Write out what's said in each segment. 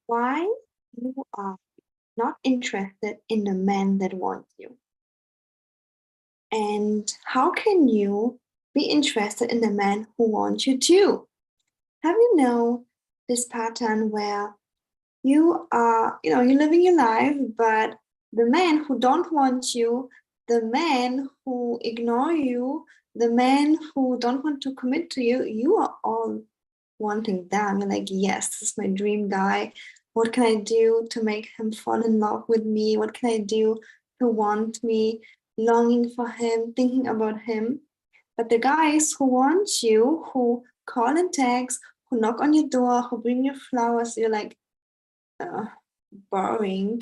why you are not interested in the man that wants you. And how can you be interested in the man who wants you too? Have you know this pattern where you are, you're living your life, but the man who don't want you, the man who ignore you, the man who don't want to commit to you, you are all wanting them. You're like, yes, this is my dream guy. What can I do to make him fall in love with me? What can I do to want me, longing for him, thinking about him? But the guys who want you, who call and text, who knock on your door, who bring you flowers, you're like, boring.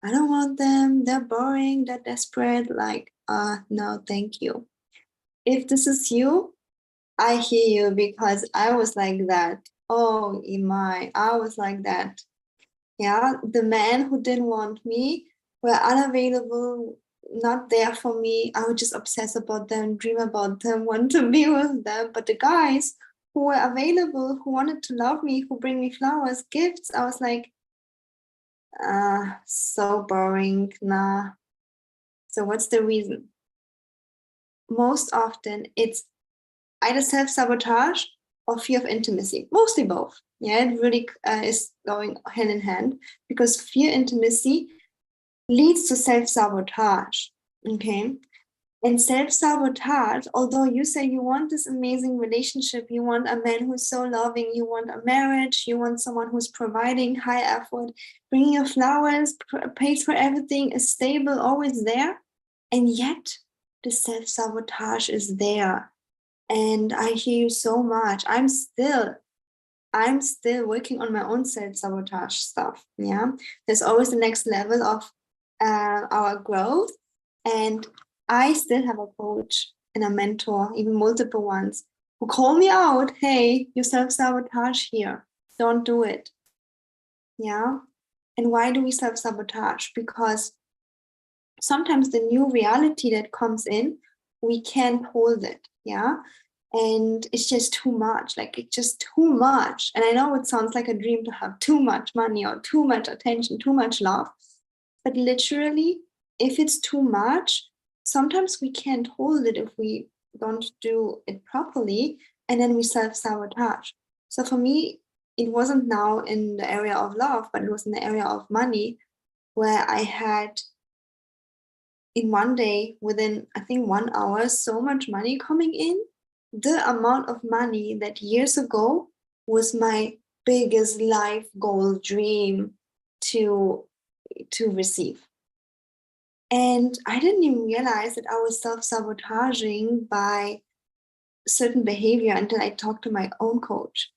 I don't want them. They're boring. They're desperate. Like, no, thank you. If this is you, I hear you, because I was like that. Oh, Imai, I was like that. Yeah, the men who didn't want me were unavailable, not there for me. I would just obsess about them, dream about them, want to be with them. But the guys who were available, who wanted to love me, who bring me flowers, gifts, I was like, so boring. Nah. So what's the reason? Most often it's either self-sabotage or fear of intimacy, mostly both. Yeah, it really is going hand in hand, because fear intimacy leads to self-sabotage. Okay. And self-sabotage, although you say you want this amazing relationship, you want a man who's so loving, you want a marriage, you want someone who's providing high effort, bringing you flowers, pays for everything, is stable, always there. And yet the self-sabotage is there. And I hear you so much. I'm still working on my own self-sabotage stuff. Yeah. There's always the next level of our growth. And I still have a coach and a mentor, even multiple ones, who call me out. Hey, you self-sabotage here. Don't do it. Yeah. And why do we self-sabotage? Because sometimes the new reality that comes in, we can't hold it. Yeah. And it's just too much. Like, it's just too much. And I know it sounds like a dream to have too much money or too much attention, too much love. But literally, if it's too much, sometimes we can't hold it if we don't do it properly, and then we self-sabotage. So for me, it wasn't now in the area of love, but it was in the area of money, where I had in one day, within I think 1 hour, so much money coming in. The amount of money that years ago was my biggest life goal dream to receive. And I didn't even realize that I was self-sabotaging by certain behavior until I talked to my own coach.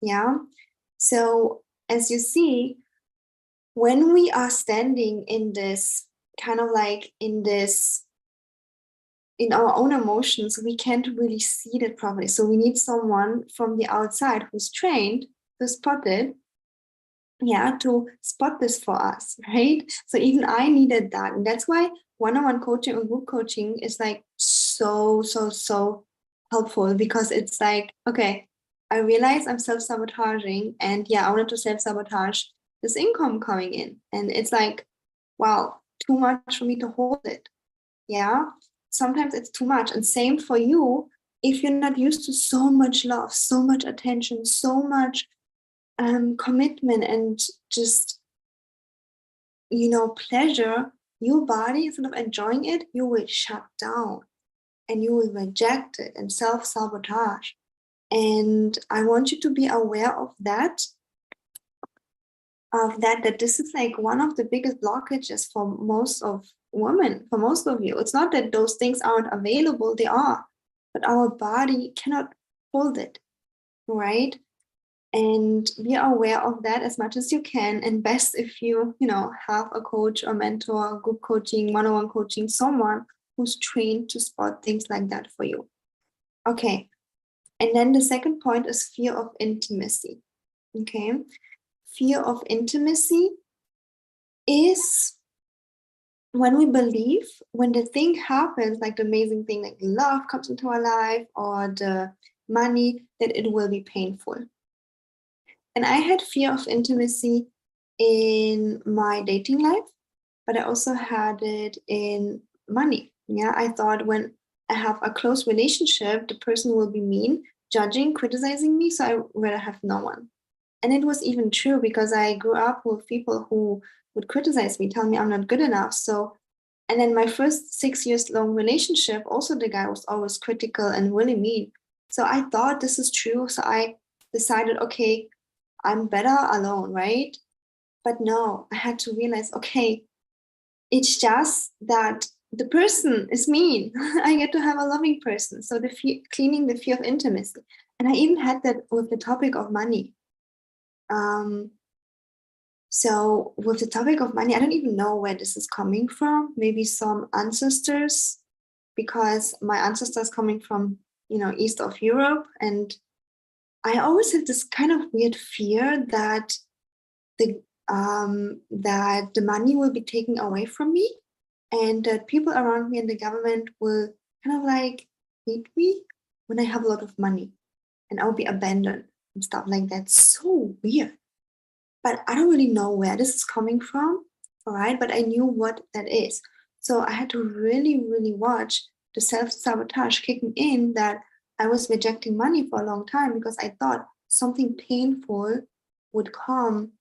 Yeah. So as you see, when we are standing in this kind of like in our own emotions, we can't really see that properly. So we need someone from the outside who's trained to spot it. Yeah, to spot this for us, right? So even I needed that. And that's why one-on-one coaching or group coaching is like so helpful, because it's like, okay, I realize I'm self-sabotaging, and yeah, I wanted to self-sabotage this income coming in. And it's like, wow, too much for me to hold it. Yeah. Sometimes it's too much. And same for you, if you're not used to so much love, so much attention, so much commitment, and just pleasure, your body, instead of enjoying it, you will shut down and you will reject it and self-sabotage. And I want you to be aware of that this is like one of the biggest blockages for most of women, for most of you. It's not that those things aren't available, they are, but our body cannot hold it, right? And be aware of that as much as you can. And best if you have a coach or mentor, group coaching, one-on-one coaching, someone who's trained to spot things like that for you. Okay. And then the second point is fear of intimacy. Okay. Fear of intimacy is when we believe, when the thing happens, like the amazing thing, like love comes into our life or the money, that it will be painful. And I had fear of intimacy in my dating life, but I also had it in money. Yeah, I thought when I have a close relationship, the person will be mean, judging, criticizing me, so I rather have no one. And it was even true because I grew up with people who would criticize me, tell me I'm not good enough. So, and then my first 6 years long relationship, also the guy was always critical and really mean. So I thought this is true. So I decided, okay, I'm better alone, right? But no, I had to realize, okay, it's just that the person is mean. I get to have a loving person. So cleaning the fear of intimacy. And I even had that with the topic of money. So with the topic of money, I don't even know where this is coming from. Maybe some ancestors, because my ancestors coming from, east of Europe. And I always had this kind of weird fear that the money will be taken away from me, and that people around me and the government will kind of like hate me when I have a lot of money, and I'll be abandoned and stuff like that. So weird. But I don't really know where this is coming from, all right? But I knew what that is. So I had to really, really watch the self-sabotage kicking in, that I was rejecting money for a long time because I thought something painful would come,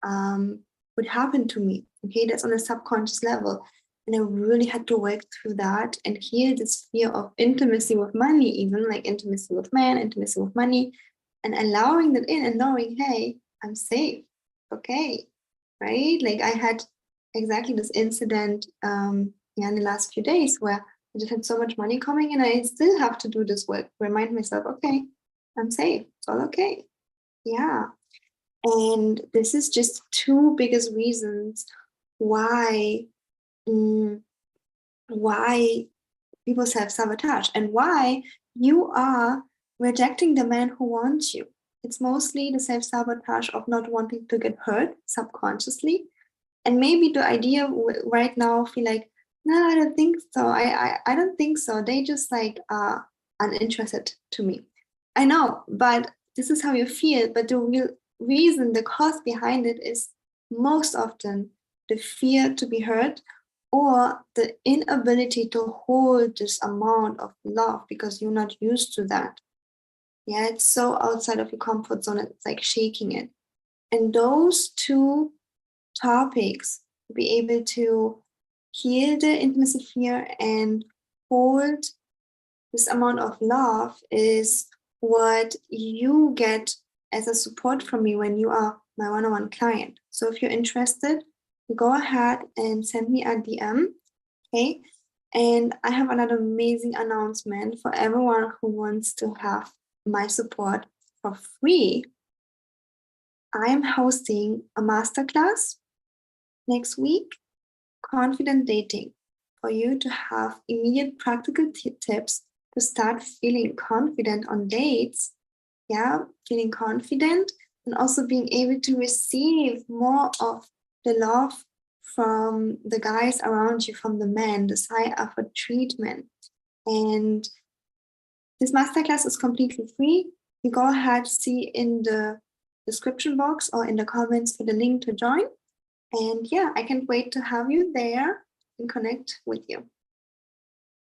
would happen to me. Okay, that's on a subconscious level. And I really had to work through that and heal this fear of intimacy with money, even like intimacy with men, intimacy with money, and allowing that in and knowing, hey, I'm safe. Okay, right? Like I had exactly this incident in the last few days where I just had so much money coming, and I still have to do this work, remind myself, okay, I'm safe, it's all okay. Yeah. And this is just two biggest reasons why why people self-sabotage and why you are rejecting the man who wants you. It's mostly the self-sabotage of not wanting to get hurt subconsciously. And maybe the idea right now feel like, no, I don't think so. I don't think so. They just like are uninterested to me. I know, but this is how you feel. But the real reason, the cause behind it is most often the fear to be hurt, or the inability to hold this amount of love because you're not used to that. Yeah, it's so outside of your comfort zone, it's like shaking it. And those two topics, to be able to heal the intimacy fear and hold this amount of love, is what you get as a support from me when you are my one-on-one client. So if you're interested, go ahead and send me a DM. Okay. And I have another amazing announcement for everyone who wants to have my support for free. I am hosting a masterclass next week, Confident Dating, for you to have immediate practical tips to start feeling confident on dates. Yeah, feeling confident and also being able to receive more of the love from the guys around you, from the men, this high effort treatment. And this masterclass is completely free. You go ahead, see in the description box or in the comments for the link to join. And yeah, I can't wait to have you there and connect with you.